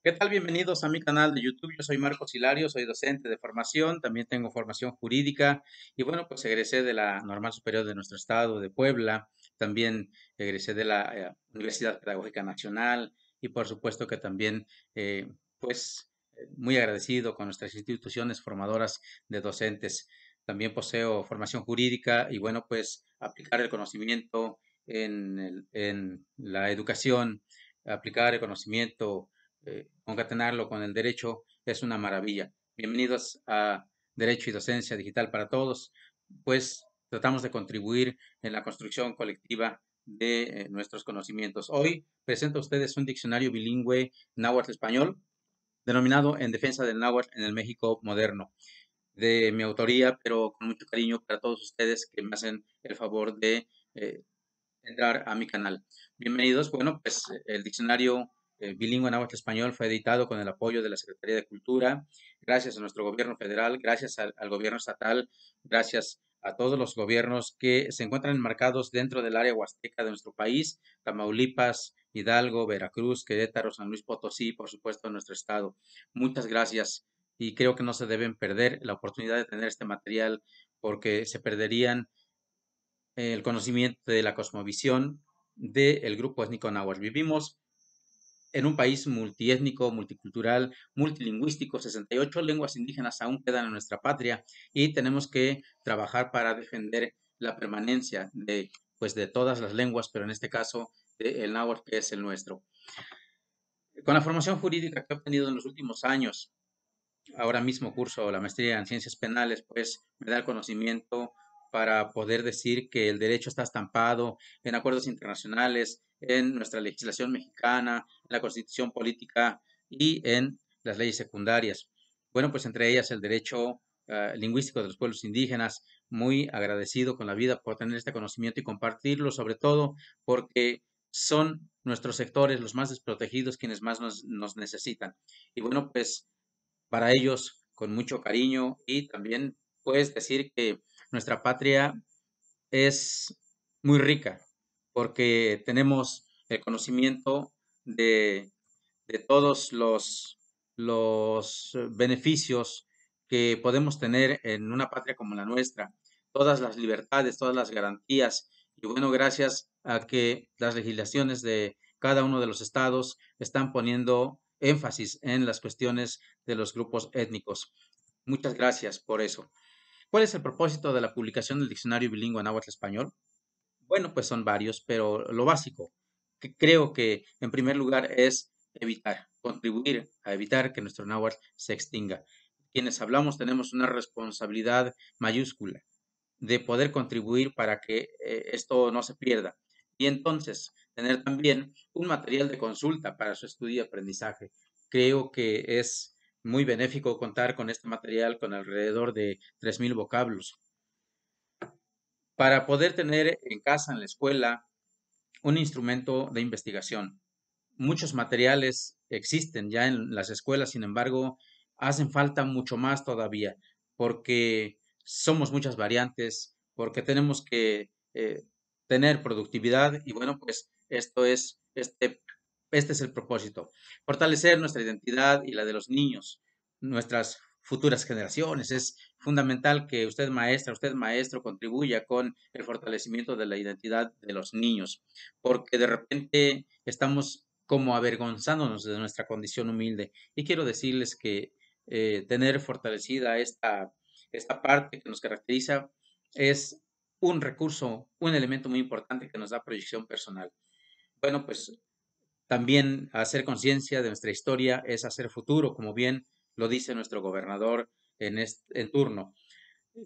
¿Qué tal? Bienvenidos a mi canal de YouTube. Yo soy Marcos Hilario, soy docente de formación, también tengo formación jurídica y bueno, pues egresé de la Normal Superior de nuestro estado de Puebla, también egresé de la Universidad Pedagógica Nacional y por supuesto que también muy agradecido con nuestras instituciones formadoras de docentes. También poseo formación jurídica y bueno, pues aplicar el conocimiento en la educación, aplicar el conocimiento concatenarlo con el derecho es una maravilla. Bienvenidos a Derecho y Docencia Digital para Todos, pues tratamos de contribuir en la construcción colectiva de nuestros conocimientos. Hoy presento a ustedes un diccionario bilingüe náhuatl-español, denominado En Defensa del Náhuatl en el México Moderno, de mi autoría, pero con mucho cariño para todos ustedes que me hacen el favor de eh, entrar a mi canal. Bienvenidos. Bueno, pues el diccionario bilingüe náhuatl-español fue editado con el apoyo de la Secretaría de Cultura, gracias a nuestro gobierno federal, gracias al gobierno estatal, gracias a todos los gobiernos que se encuentran enmarcados dentro del área huasteca de nuestro país, Tamaulipas, Hidalgo, Veracruz, Querétaro, San Luis Potosí, por supuesto, nuestro estado. Muchas gracias y creo que no se deben perder la oportunidad de tener este material porque se perderían el conocimiento de la cosmovisión del grupo étnico náhuatl. Vivimos en un país multiétnico, multicultural, multilingüístico, 68 lenguas indígenas aún quedan en nuestra patria y tenemos que trabajar para defender la permanencia de todas las lenguas, pero en este caso del náhuatl que es el nuestro. Con la formación jurídica que he obtenido en los últimos años, ahora mismo curso la maestría en ciencias penales, pues me da el conocimiento para poder decir que el derecho está estampado en acuerdos internacionales, en nuestra legislación mexicana, en la constitución política y en las leyes secundarias. Bueno, pues entre ellas el derecho lingüístico de los pueblos indígenas, muy agradecido con la vida por tener este conocimiento y compartirlo, sobre todo porque son nuestros sectores los más desprotegidos quienes más nos necesitan. Y bueno, pues para ellos con mucho cariño y también puedes decir que nuestra patria es muy rica porque tenemos el conocimiento de, de todos los beneficios que podemos tener en una patria como la nuestra, todas las libertades, todas las garantías. Y bueno, gracias a que las legislaciones de cada uno de los estados están poniendo énfasis en las cuestiones de los grupos étnicos. Muchas gracias por eso. ¿Cuál es el propósito de la publicación del diccionario bilingüe náhuatl-español? Bueno, pues son varios, pero lo básico, que creo que en primer lugar es evitar, contribuir a evitar que nuestro náhuatl se extinga. Quienes hablamos tenemos una responsabilidad mayúscula de poder contribuir para que esto no se pierda. Y entonces, tener también un material de consulta para su estudio y aprendizaje. Creo que es muy benéfico contar con este material con alrededor de 3.000 vocablos. Para poder tener en casa, en la escuela, un instrumento de investigación. Muchos materiales existen ya en las escuelas, sin embargo, hacen falta mucho más todavía, porque somos muchas variantes, porque tenemos que tener productividad y bueno, pues este es el propósito, fortalecer nuestra identidad y la de los niños, nuestras futuras generaciones. Es fundamental que usted maestro, contribuya con el fortalecimiento de la identidad de los niños, porque de repente estamos como avergonzándonos de nuestra condición humilde. Y quiero decirles que tener fortalecida esta parte que nos caracteriza es un recurso, un elemento muy importante que nos da proyección personal. Bueno, pues también hacer conciencia de nuestra historia es hacer futuro, como bien lo dice nuestro gobernador en turno.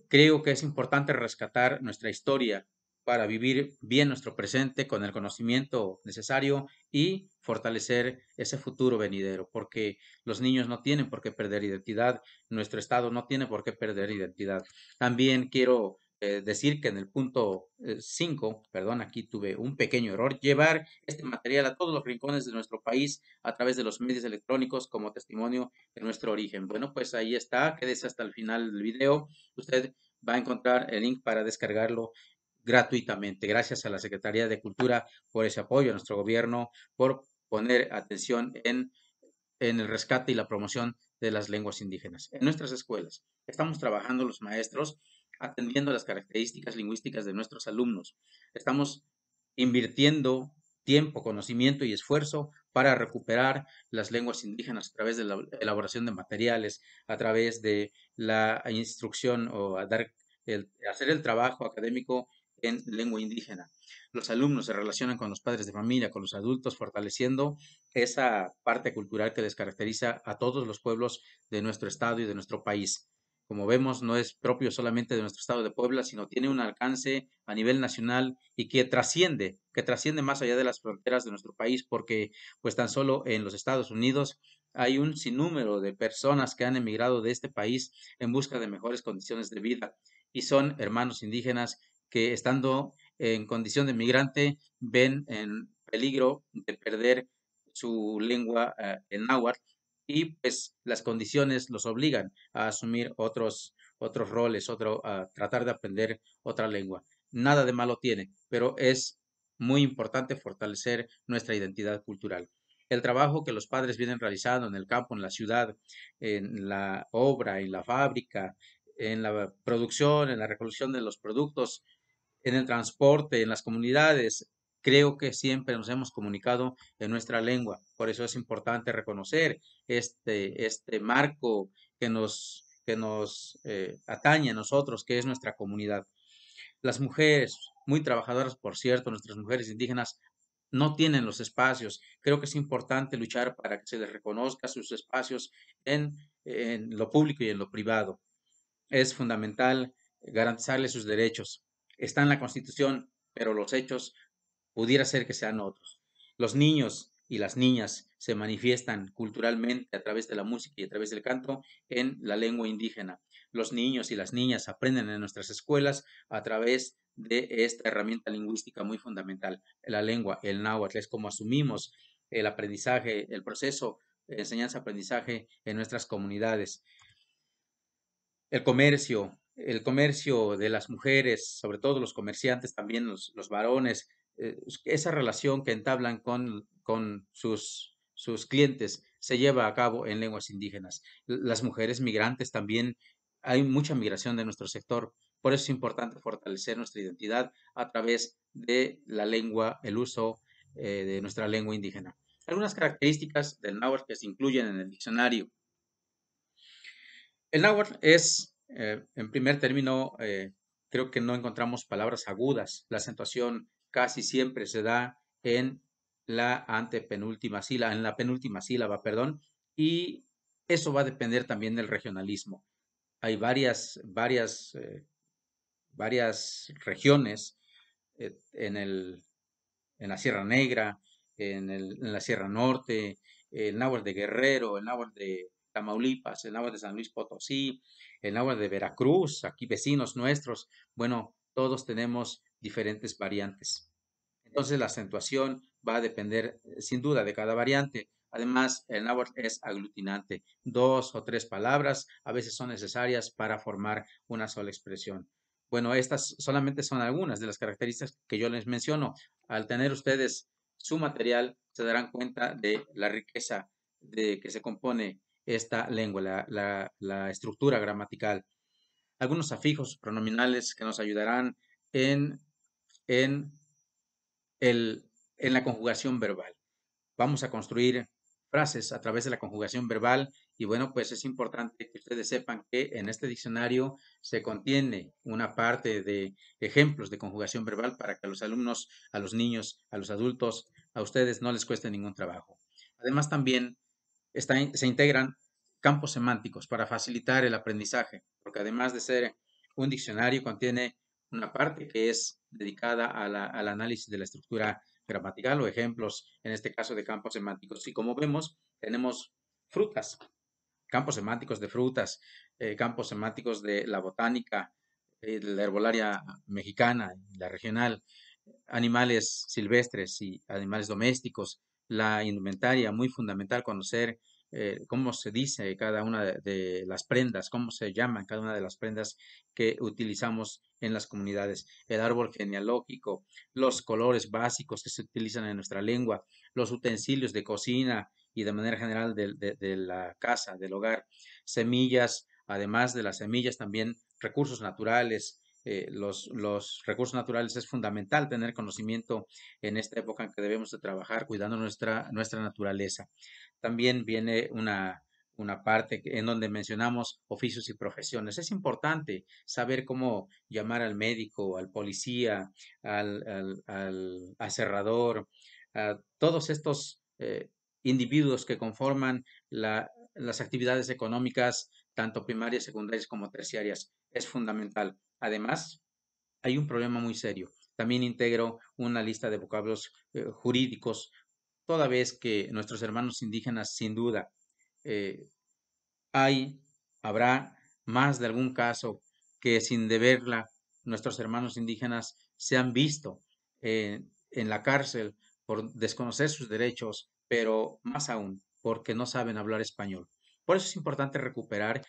Creo que es importante rescatar nuestra historia para vivir bien nuestro presente con el conocimiento necesario y fortalecer ese futuro venidero, porque los niños no tienen por qué perder identidad, nuestro Estado no tiene por qué perder identidad. También quiero decir que en el punto 5, perdón, aquí tuve un pequeño error, llevar este material a todos los rincones de nuestro país a través de los medios electrónicos como testimonio de nuestro origen. Bueno, pues ahí está, quédese hasta el final del video. Usted va a encontrar el link para descargarlo gratuitamente. Gracias a la Secretaría de Cultura por ese apoyo, a nuestro gobierno por poner atención en en el rescate y la promoción de las lenguas indígenas. En nuestras escuelas estamos trabajando los maestros atendiendo las características lingüísticas de nuestros alumnos. Estamos invirtiendo tiempo, conocimiento y esfuerzo para recuperar las lenguas indígenas a través de la elaboración de materiales, a través de la instrucción o hacer el trabajo académico en lengua indígena. Los alumnos se relacionan con los padres de familia, con los adultos, fortaleciendo esa parte cultural que les caracteriza a todos los pueblos de nuestro estado y de nuestro país. Como vemos, no es propio solamente de nuestro estado de Puebla, sino tiene un alcance a nivel nacional y que trasciende más allá de las fronteras de nuestro país, porque pues tan solo en los Estados Unidos hay un sinnúmero de personas que han emigrado de este país en busca de mejores condiciones de vida y son hermanos indígenas que estando en condición de migrante ven en peligro de perder su lengua en náhuatl y pues las condiciones los obligan a asumir otros roles, a tratar de aprender otra lengua. Nada de malo tiene, pero es muy importante fortalecer nuestra identidad cultural. El trabajo que los padres vienen realizando en el campo, en la ciudad, en la obra, en la fábrica, en la producción, en la recolección de los productos, en el transporte, en las comunidades. Creo que siempre nos hemos comunicado en nuestra lengua. Por eso es importante reconocer este marco que nos atañe a nosotros, que es nuestra comunidad. Las mujeres, muy trabajadoras, por cierto, nuestras mujeres indígenas, no tienen los espacios. Creo que es importante luchar para que se les reconozca sus espacios en lo público y en lo privado. Es fundamental garantizarles sus derechos. Está en la Constitución, pero los hechos pudiera ser que sean otros. Los niños y las niñas se manifiestan culturalmente a través de la música y a través del canto en la lengua indígena. Los niños y las niñas aprenden en nuestras escuelas a través de esta herramienta lingüística muy fundamental. La lengua, el náhuatl, es como asumimos el aprendizaje, el proceso de enseñanza-aprendizaje en nuestras comunidades. El comercio de las mujeres, sobre todo los comerciantes, también los varones, esa relación que entablan con sus clientes se lleva a cabo en lenguas indígenas. Las mujeres migrantes también, hay mucha migración de nuestro sector, por eso es importante fortalecer nuestra identidad a través de la lengua, el uso de nuestra lengua indígena. Algunas características del náhuatl que se incluyen en el diccionario. El náhuatl es, en primer término, creo que no encontramos palabras agudas. La acentuación casi siempre se da en la antepenúltima sílaba, en la penúltima sílaba, perdón, y eso va a depender también del regionalismo. Hay varias regiones en la Sierra Negra, en la Sierra Norte, el náhuatl de Guerrero, el náhuatl de Tamaulipas, el náhuatl de San Luis Potosí, el náhuatl de Veracruz, aquí vecinos nuestros. Bueno, todos tenemos diferentes variantes. Entonces la acentuación va a depender sin duda de cada variante. Además, el náhuatl es aglutinante. Dos o tres palabras a veces son necesarias para formar una sola expresión. Bueno, estas solamente son algunas de las características que yo les menciono. Al tener ustedes su material, se darán cuenta de la riqueza de que se compone esta lengua, la estructura gramatical. Algunos afijos pronominales que nos ayudarán en, en en la conjugación verbal. Vamos a construir frases a través de la conjugación verbal y bueno, pues es importante que ustedes sepan que en este diccionario se contiene una parte de ejemplos de conjugación verbal para que a los alumnos, a los niños, a los adultos, a ustedes no les cueste ningún trabajo. Además también se integran campos semánticos para facilitar el aprendizaje, porque además de ser un diccionario, contiene una parte que es dedicada al análisis de la estructura gramatical o ejemplos, en este caso de campos semánticos. Y como vemos, tenemos frutas, campos semánticos de frutas, campos semánticos de la botánica, la herbolaria mexicana, la regional, animales silvestres y animales domésticos, la indumentaria, muy fundamental conocer cómo se dice cada una de las prendas, cómo se llaman cada una de las prendas que utilizamos en las comunidades, el árbol genealógico, los colores básicos que se utilizan en nuestra lengua, los utensilios de cocina y de manera general de la casa, del hogar. Semillas, además de las semillas, también recursos naturales. Los recursos naturales es fundamental tener conocimiento en esta época en que debemos de trabajar cuidando nuestra naturaleza. También viene una parte en donde mencionamos oficios y profesiones. Es importante saber cómo llamar al médico, al policía, al aserrador, a todos estos individuos que conforman las actividades económicas, tanto primarias, secundarias como terciarias. Es fundamental. Además, hay un problema muy serio. También integro una lista de vocablos jurídicos, toda vez que nuestros hermanos indígenas, sin duda, eh, hay, habrá más de algún caso que sin deberla nuestros hermanos indígenas se han visto en la cárcel por desconocer sus derechos, pero más aún porque no saben hablar español. Por eso es importante recuperar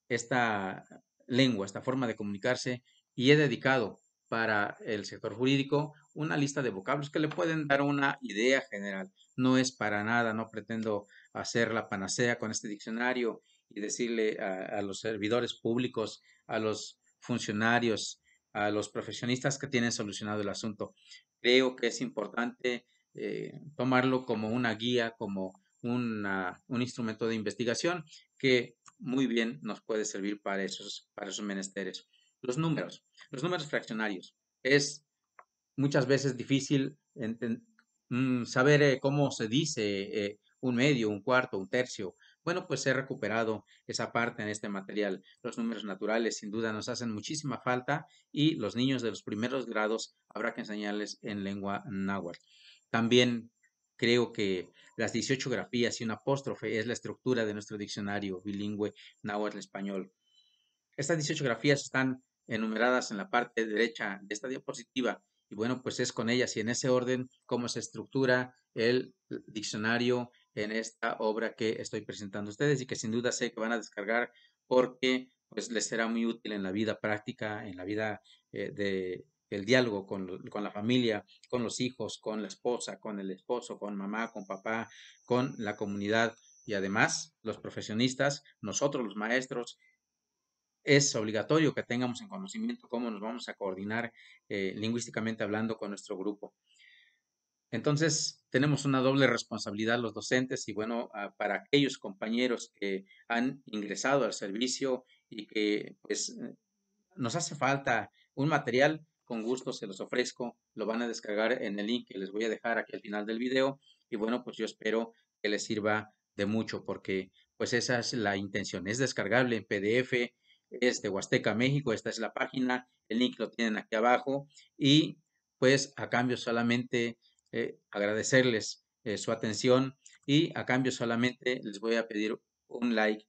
esta lengua, esta forma de comunicarse, y he dedicado para el sector jurídico una lista de vocablos que le pueden dar una idea general. No es para nada, no pretendo hacer la panacea con este diccionario y decirle a los servidores públicos, a los funcionarios, a los profesionistas que tienen solucionado el asunto. Creo que es importante tomarlo como una guía, como un instrumento de investigación que muy bien nos puede servir para esos menesteres. Los números fraccionarios. Es muchas veces difícil saber cómo se dice un medio, un cuarto, un tercio. Bueno, pues he recuperado esa parte en este material. Los números naturales sin duda nos hacen muchísima falta y los niños de los primeros grados habrá que enseñarles en lengua náhuatl. También creo que las 18 grafías y un apóstrofe es la estructura de nuestro diccionario bilingüe náhuatl-español. Estas 18 grafías están enumeradas en la parte derecha de esta diapositiva y bueno, pues es con ellas y en ese orden cómo se estructura el diccionario en esta obra que estoy presentando a ustedes y que sin duda sé que van a descargar porque pues les será muy útil en la vida práctica, en la vida de el diálogo con la familia, con los hijos, con la esposa, con el esposo, con mamá, con papá, con la comunidad y además los profesionistas, nosotros los maestros es obligatorio que tengamos en conocimiento cómo nos vamos a coordinar lingüísticamente hablando con nuestro grupo. Entonces, tenemos una doble responsabilidad los docentes y bueno, para aquellos compañeros que han ingresado al servicio y que pues nos hace falta un material, con gusto se los ofrezco, lo van a descargar en el link que les voy a dejar aquí al final del video y bueno, pues yo espero que les sirva de mucho porque pues esa es la intención, es descargable en PDF, es de Huasteca México, esta es la página, el link lo tienen aquí abajo y pues a cambio solamente agradecerles su atención y a cambio solamente les voy a pedir un like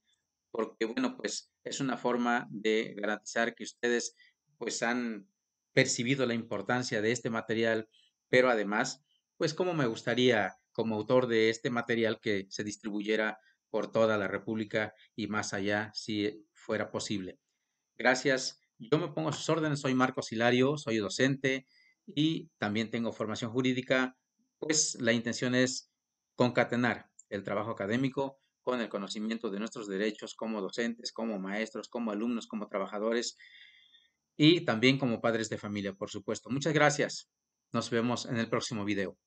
porque bueno, pues es una forma de garantizar que ustedes pues han percibido la importancia de este material, pero además, pues como me gustaría como autor de este material que se distribuyera por toda la República y más allá si fuera posible. Gracias. Yo me pongo a sus órdenes, soy Marcos Hilario, soy docente y también tengo formación jurídica, pues la intención es concatenar el trabajo académico con el conocimiento de nuestros derechos como docentes, como maestros, como alumnos, como trabajadores y también como padres de familia, por supuesto. Muchas gracias. Nos vemos en el próximo video.